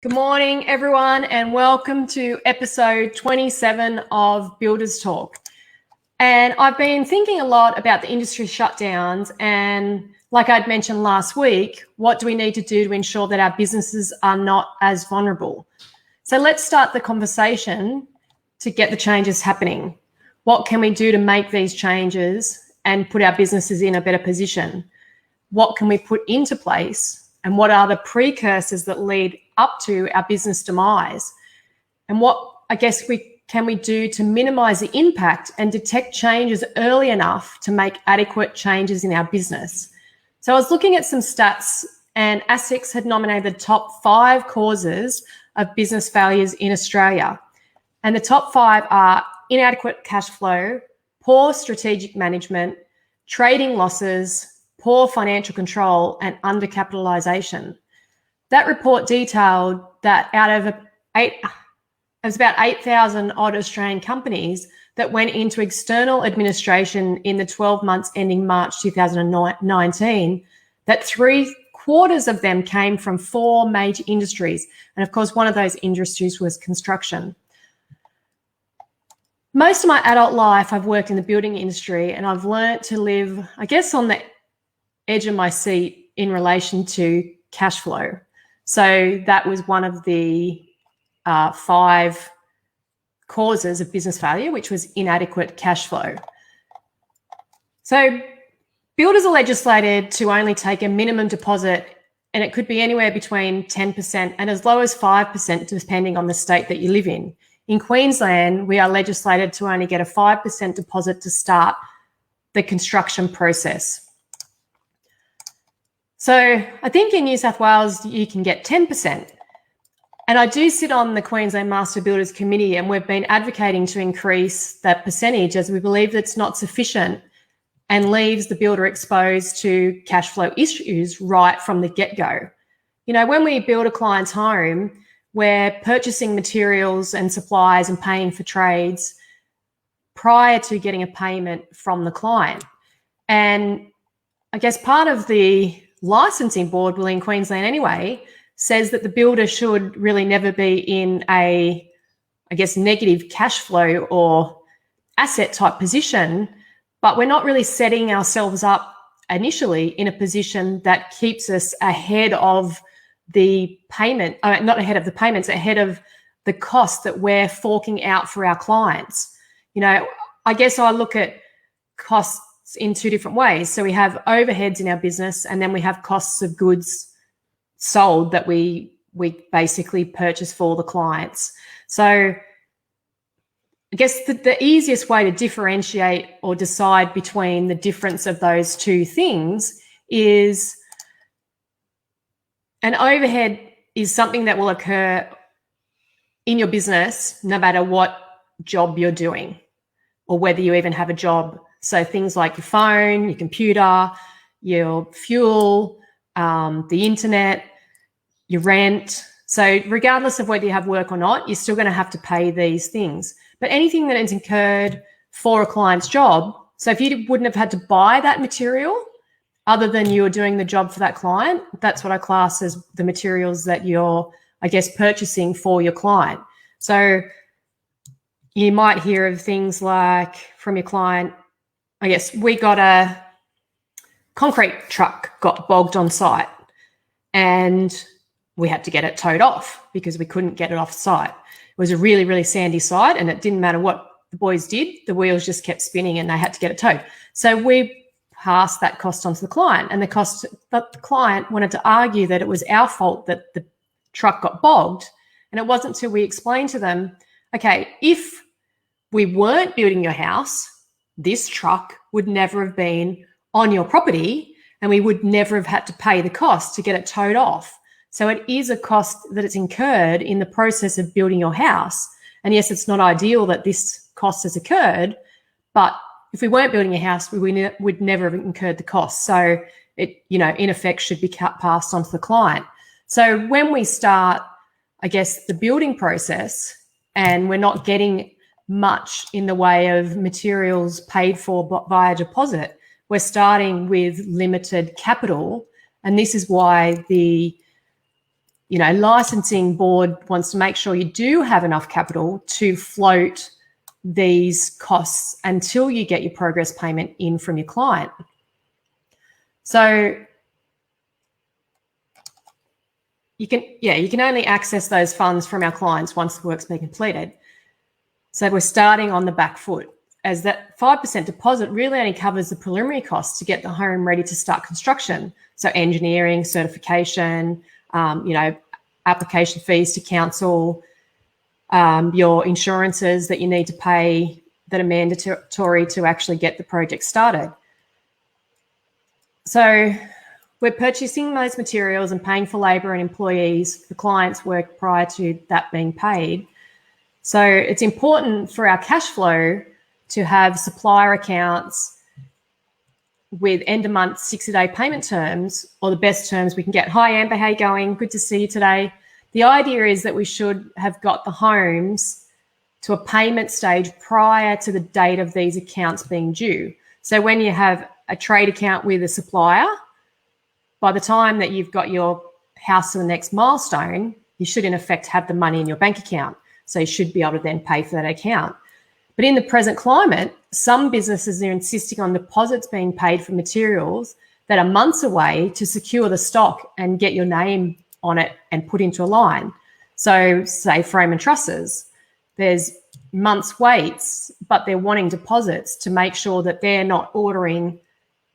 Good morning, everyone, and welcome to episode 27 of Builders Talk. And I've been thinking a lot about the industry shutdowns and, like I'd mentioned last week, what do we need to do to ensure that our businesses are not as vulnerable? So let's start the conversation to get the changes happening. What can we do to make these changes and put our businesses in a better position? What can we put into place? And what are the precursors that lead up to our business demise? And what, can we do to minimize the impact and detect changes early enough to make adequate changes in our business? So I was looking at some stats, and ASICS had nominated the top 5 causes of business failures in Australia. And the top 5 are inadequate cash flow, poor strategic management, trading losses, poor financial control, and undercapitalisation. That report detailed that out of about 8,000 odd Australian companies that went into external administration in the 12 months ending March 2019, that 3/4 of them came from 4 major industries. And of course, one of those industries was construction. Most of my adult life, I've worked in the building industry, and I've learned to live, on the edge of my seat in relation to cash flow. So that was one of the 5 causes of business failure, which was inadequate cash flow. So builders are legislated to only take a minimum deposit, and it could be anywhere between 10% and as low as 5%, depending on the state that you live in. In Queensland, we are legislated to only get a 5% deposit to start the construction process. So I think in New South Wales, you can get 10%. And I do sit on the Queensland Master Builders Committee, and we've been advocating to increase that percentage, as we believe that's not sufficient and leaves the builder exposed to cash flow issues right from the get-go. You know, when we build a client's home, we're purchasing materials and supplies and paying for trades prior to getting a payment from the client. And I guess part of the licensing board, well, in Queensland anyway, says that the builder should really never be in a, negative cash flow or asset type position, but we're not really setting ourselves up initially in a position that keeps us ahead of the payment, not ahead of the payments, ahead of the cost that we're forking out for our clients. You know, I look at costs in 2 different ways. So we have overheads in our business, and then we have costs of goods sold that we basically purchase for the clients. So I guess the easiest way to differentiate or decide between the difference of those 2 things is an overhead is something that will occur in your business no matter what job you're doing or whether you even have a job. So things like your phone, your computer, your fuel, the internet, your rent. So regardless of whether you have work or not, you're still going to have to pay these things. But anything that is incurred for a client's job, so if you wouldn't have had to buy that material other than you were doing the job for that client, that's what I class as the materials that you're, purchasing for your client. So you might hear of things like from your client, we got a concrete truck got bogged on site and we had to get it towed off because we couldn't get it off site. It was a really, really sandy site, and it didn't matter what the boys did. The wheels just kept spinning and they had to get it towed. So we passed that cost on to the client, and the client wanted to argue that it was our fault that the truck got bogged. And it wasn't until we explained to them, okay, if we weren't building your house, this truck would never have been on your property, and we would never have had to pay the cost to get it towed off. So it is a cost that it's incurred in the process of building your house. And yes, it's not ideal that this cost has occurred, but if we weren't building a house, we would never have incurred the cost. So it, in effect, should be passed on to the client. So when we start, the building process, and we're not getting much in the way of materials paid for via deposit, we're starting with limited capital. And this is why the licensing board wants to make sure you do have enough capital to float these costs until you get your progress payment in from your client. So you can only access those funds from our clients once the work's been completed. So we're starting on the back foot, as that 5% deposit really only covers the preliminary costs to get the home ready to start construction. So engineering, certification, application fees to council, your insurances that you need to pay that are mandatory to actually get the project started. So we're purchasing those materials and paying for labour and employees, the client's work prior to that being paid. So it's important for our cash flow to have supplier accounts with end of month 60-day payment terms, or the best terms we can get. Hi Amber, how you going? Good to see you today. The idea is that we should have got the homes to a payment stage prior to the date of these accounts being due. So when you have a trade account with a supplier, by the time that you've got your house to the next milestone, you should in effect have the money in your bank account. So you should be able to then pay for that account. But in the present climate, some businesses are insisting on deposits being paid for materials that are months away to secure the stock and get your name on it and put into a line. So say frame and trusses, there's months waits, but they're wanting deposits to make sure that they're not ordering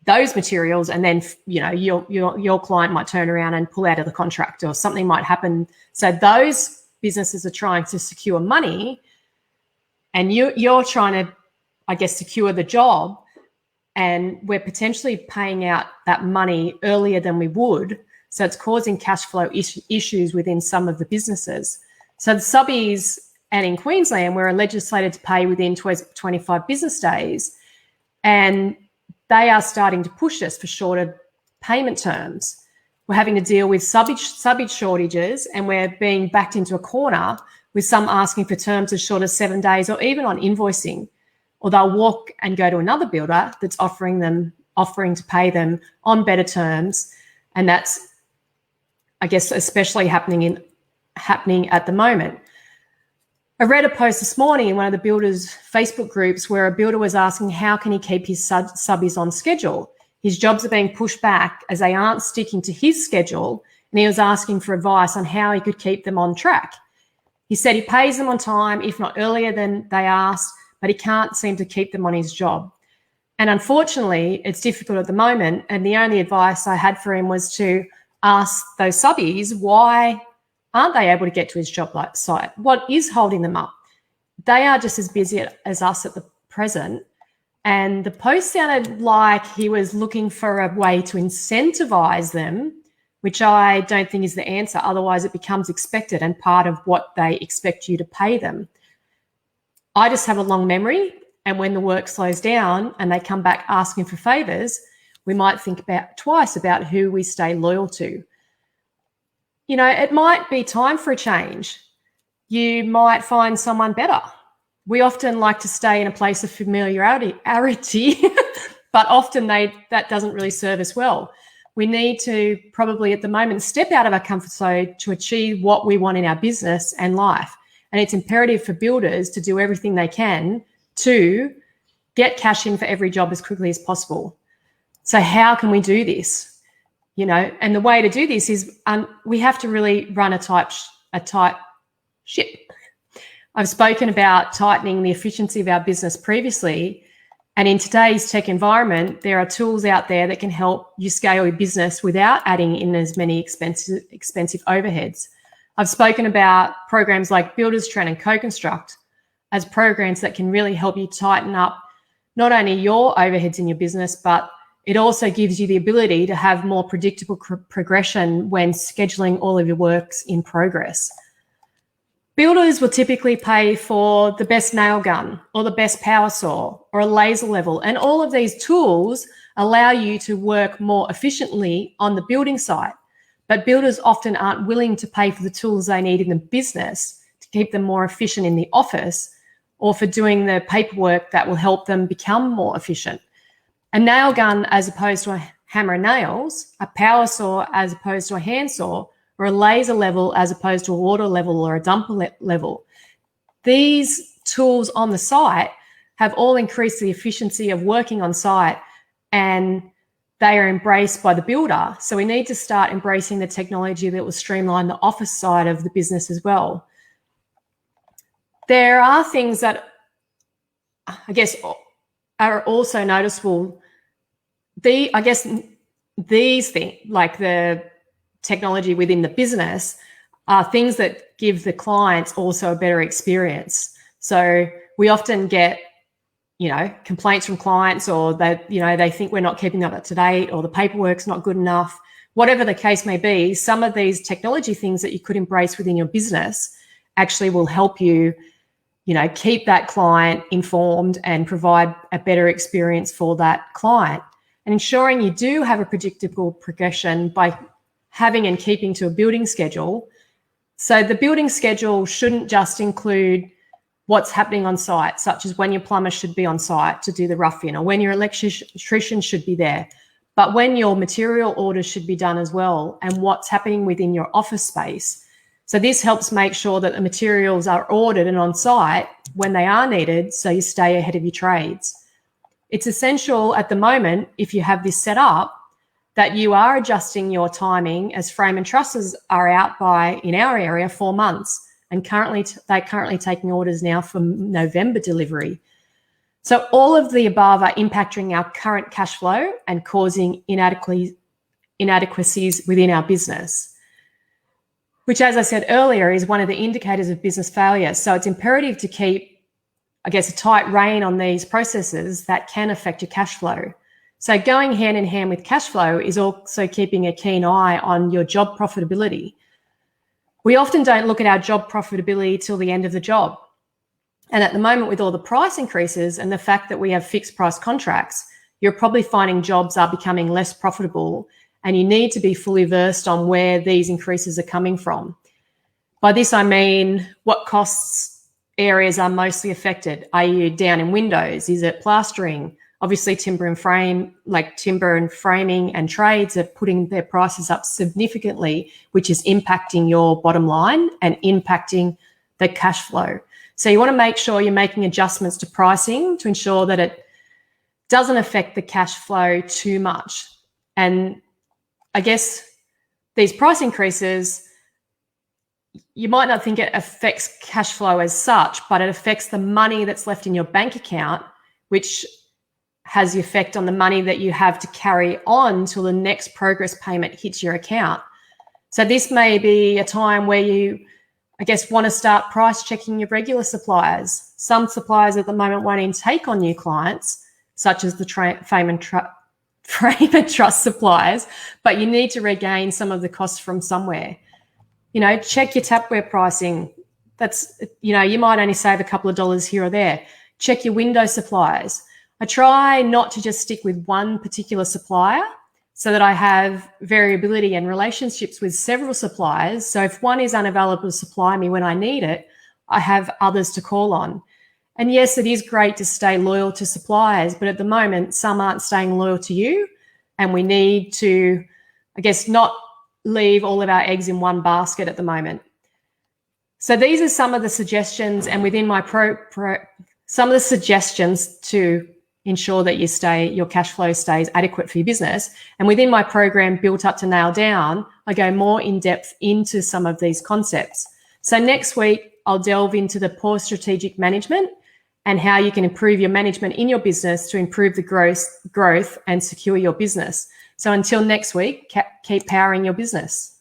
those materials, and then your client might turn around and pull out of the contract, or something might happen. So those businesses are trying to secure money, and you're trying to, I guess, secure the job, and we're potentially paying out that money earlier than we would. So it's causing cash flow issues within some of the businesses. So the subbies, and in Queensland, we're legislated to pay within 25 business days, and they are starting to push us for shorter payment terms. We're having to deal with subbage shortages, and we're being backed into a corner with some asking for terms as short as 7 days, or even on invoicing, or they'll walk and go to another builder that's offering to pay them on better terms. And that's, I guess, especially happening at the moment. I read a post this morning in one of the builders' Facebook groups where a builder was asking how can he keep his subbies on schedule. His jobs are being pushed back as they aren't sticking to his schedule, and he was asking for advice on how he could keep them on track. He said he pays them on time, if not earlier than they asked, but he can't seem to keep them on his job. And unfortunately, it's difficult at the moment, and the only advice I had for him was to ask those subbies why aren't they able to get to his job site? What is holding them up? They are just as busy as us at the present. And the post sounded like he was looking for a way to incentivize them, which I don't think is the answer. Otherwise, it becomes expected and part of what they expect you to pay them. I just have a long memory, and when the work slows down and they come back asking for favors, we might think twice about who we stay loyal to. It might be time for a change. You might find someone better. We often like to stay in a place of familiarity, but often that doesn't really serve us well. We need to probably at the moment step out of our comfort zone to achieve what we want in our business and life. And it's imperative for builders to do everything they can to get cash in for every job as quickly as possible. So how can we do this? And the way to do this is we have to really run a tight ship. I've spoken about tightening the efficiency of our business previously, and in today's tech environment, there are tools out there that can help you scale your business without adding in as many expensive overheads. I've spoken about programs like Builders Trend and Co-Construct as programs that can really help you tighten up not only your overheads in your business, but it also gives you the ability to have more predictable progression when scheduling all of your works in progress. Builders will typically pay for the best nail gun or the best power saw or a laser level, and all of these tools allow you to work more efficiently on the building site. But builders often aren't willing to pay for the tools they need in the business to keep them more efficient in the office, or for doing the paperwork that will help them become more efficient. A nail gun as opposed to a hammer and nails, a power saw as opposed to a hand saw, or a laser level as opposed to a water level or a dumper level. These tools on the site have all increased the efficiency of working on site, and they are embraced by the builder. So we need to start embracing the technology that will streamline the office side of the business as well. There are things that I guess are also noticeable. These things, like the technology within the business, are things that give the clients also a better experience. So we often get, complaints from clients, or they think we're not keeping up to date, or the paperwork's not good enough. Whatever the case may be, some of these technology things that you could embrace within your business actually will help you, keep that client informed and provide a better experience for that client. And ensuring you do have a predictable progression by having and keeping to a building schedule. So the building schedule shouldn't just include what's happening on site, such as when your plumber should be on site to do the rough-in, or when your electrician should be there, but when your material orders should be done as well, and what's happening within your office space. So this helps make sure that the materials are ordered and on site when they are needed, so you stay ahead of your trades. It's essential at the moment, if you have this set up, that you are adjusting your timing, as frame and trusses are out by, in our area, 4 months. And they're currently taking orders now for November delivery. So all of the above are impacting our current cash flow and causing inadequacies within our business, which, as I said earlier, is one of the indicators of business failure. So it's imperative to keep, a tight rein on these processes that can affect your cash flow. So going hand in hand with cash flow is also keeping a keen eye on your job profitability. We often don't look at our job profitability till the end of the job. And at the moment, with all the price increases and the fact that we have fixed price contracts, you're probably finding jobs are becoming less profitable, and you need to be fully versed on where these increases are coming from. By this, I mean, what costs areas are mostly affected? Are you down in windows? Is it plastering? Obviously, timber and framing and trades are putting their prices up significantly, which is impacting your bottom line and impacting the cash flow. So you want to make sure you're making adjustments to pricing to ensure that it doesn't affect the cash flow too much. And I guess these price increases, you might not think it affects cash flow as such, but it affects the money that's left in your bank account, which has the effect on the money that you have to carry on till the next progress payment hits your account. So this may be a time where you, want to start price checking your regular suppliers. Some suppliers at the moment won't even take on new clients, such as the frame and truss suppliers, but you need to regain some of the costs from somewhere. Check your tapware pricing. That's, you might only save a couple of dollars here or there. Check your window suppliers. I try not to just stick with one particular supplier so that I have variability and relationships with several suppliers. So if one is unavailable to supply me when I need it, I have others to call on. And yes, it is great to stay loyal to suppliers, but at the moment, some aren't staying loyal to you. And we need to, not leave all of our eggs in one basket at the moment. So these are some of the suggestions, and within my some of the suggestions to ensure that your cash flow stays adequate for your business. And within my program, Built Up to Nail Down, I go more in depth into some of these concepts. So next week, I'll delve into the poor strategic management and how you can improve your management in your business to improve the growth and secure your business. So until next week, keep powering your business.